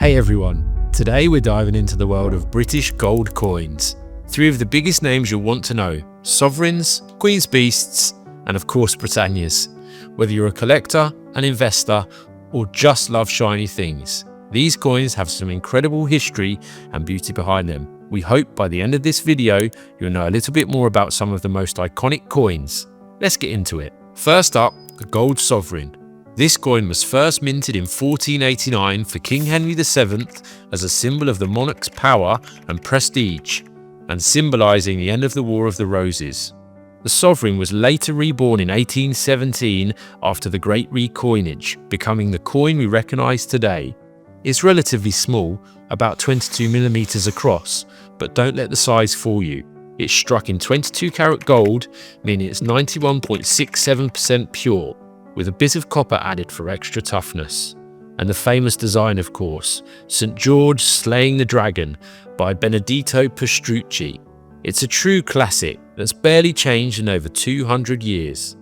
Hey everyone, today we're diving into the world of British gold coins. Three of the biggest names you'll want to know: sovereigns, Queen's Beasts, and of course Britannias. Whether you're a collector, an investor, or just love shiny things, these coins have some incredible history and beauty behind them. We hope by the end of this video, you'll know a little bit more about some of the most iconic coins. Let's get into it. First up, the gold sovereign. This coin was first minted in 1489 for King Henry VII as a symbol of the monarch's power and prestige, and symbolising the end of the War of the Roses. The sovereign was later reborn in 1817 after the Great Recoinage, becoming the coin we recognise today. It's relatively small, about 22mm across, but don't let the size fool you. It's struck in 22 karat gold, meaning it's 91.67% pure, with a bit of copper added for extra toughness. And the famous design, of course, St. George Slaying the Dragon by Benedetto Pastrucci. It's a true classic that's barely changed in over 200 years.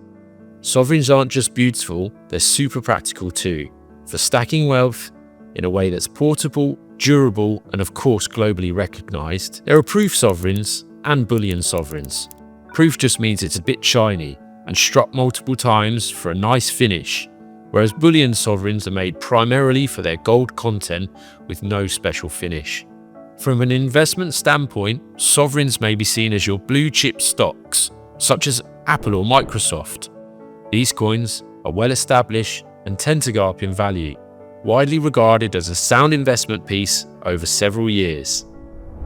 Sovereigns aren't just beautiful, they're super practical too, for stacking wealth in a way that's portable, durable, and of course globally recognised. There are proof sovereigns and bullion sovereigns. Proof just means it's a bit shiny and struck multiple times for a nice finish, whereas bullion sovereigns are made primarily for their gold content with no special finish. From an investment standpoint, sovereigns may be seen as your blue chip stocks, such as Apple or Microsoft. These coins are well established and tend to go up in value, widely regarded as a sound investment piece over several years.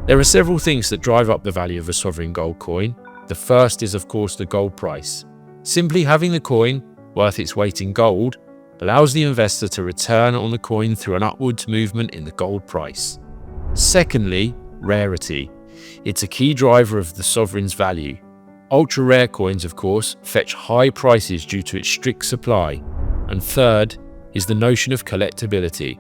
There are several things that drive up the value of a sovereign gold coin. The first is of course the gold price. Simply having the coin, worth its weight in gold, allows the investor to return on the coin through an upwards movement in the gold price. Secondly, rarity. It's a key driver of the sovereign's value. Ultra rare coins, of course, fetch high prices due to its strict supply. And third is the notion of collectability.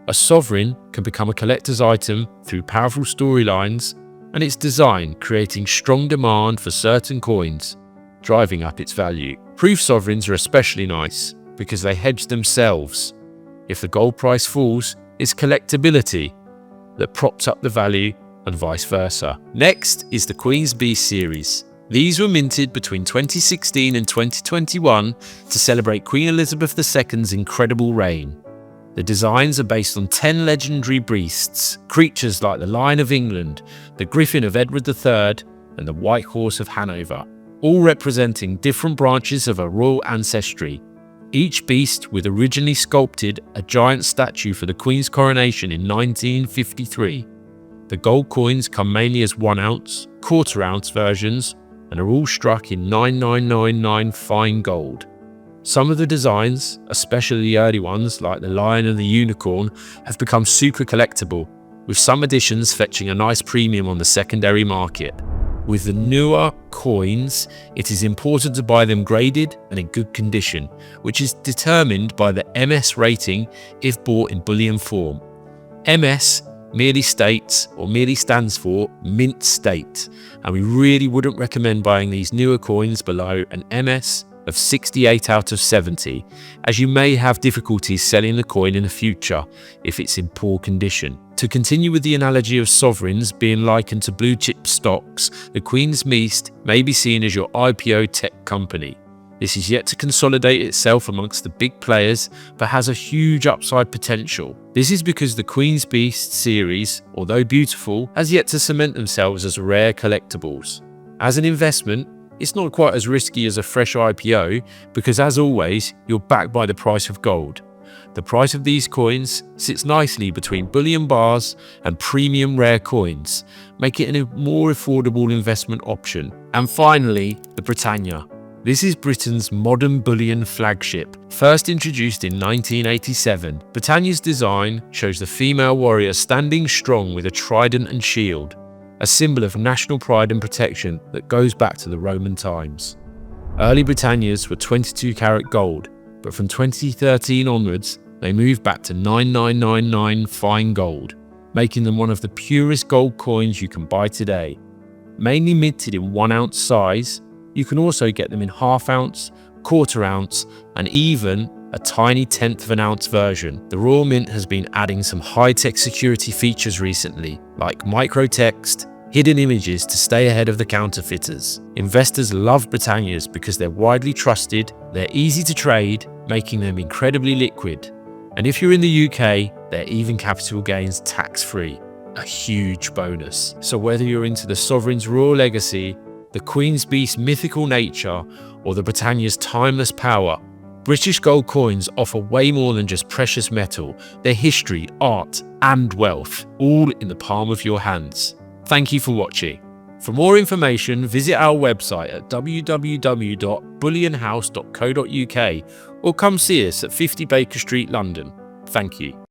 A sovereign can become a collector's item through powerful storylines and its design creating strong demand for certain coins, driving up its value. Proof sovereigns are especially nice because they hedge themselves. If the gold price falls, it's collectability that props up the value and vice versa. Next is the Queen's Beast series. These were minted between 2016 and 2021 to celebrate Queen Elizabeth II's incredible reign. The designs are based on 10 legendary beasts, creatures like the Lion of England, the Griffin of Edward III, and the White Horse of Hanover, all representing different branches of a royal ancestry. Each beast with originally sculpted a giant statue for the Queen's coronation in 1953. The gold coins come mainly as 1 ounce, quarter ounce versions, and are all struck in 9999 fine gold. Some of the designs, especially the early ones like the lion and the unicorn, have become super collectible, with some editions fetching a nice premium on the secondary market. With the newer coins, it is important to buy them graded and in good condition, which is determined by the MS rating if bought in bullion form. MS merely states or merely stands for mint state, and we really wouldn't recommend buying these newer coins below an MS of 68 out of 70, as you may have difficulties selling the coin in the future if it's in poor condition. To continue with the analogy of sovereigns being likened to blue chip stocks, the Queen's Beast may be seen as your IPO tech company. This is yet to consolidate itself amongst the big players, but has a huge upside potential. This is because the Queen's Beast series, although beautiful, has yet to cement themselves as rare collectibles. As an investment, it's not quite as risky as a fresh IPO because, as always, you're backed by the price of gold. The price of these coins sits nicely between bullion bars and premium rare coins, making it a more affordable investment option. And finally, the Britannia. This is Britain's modern bullion flagship. First introduced in 1987, Britannia's design shows the female warrior standing strong with a trident and shield, a symbol of national pride and protection that goes back to the Roman times. Early Britannias were 22 karat gold, but from 2013 onwards, they moved back to 9999 fine gold, making them one of the purest gold coins you can buy today. Mainly minted in 1 ounce size, you can also get them in half ounce, quarter ounce, and even a tiny 1/10 of an ounce version. The Royal Mint has been adding some high-tech security features recently, like microtext, hidden images to stay ahead of the counterfeiters. Investors love Britannias because they're widely trusted, they're easy to trade, making them incredibly liquid. And if you're in the UK, they're even capital gains tax-free, a huge bonus. So whether you're into the sovereign's royal legacy, the Queen's Beast's mythical nature, or the Britannia's timeless power, British gold coins offer way more than just precious metal. They're history, art, and wealth, all in the palm of your hands. Thank you for watching. For more information, visit our website at www.bullionhouse.co.uk or come see us at 50 Baker Street, London. Thank you.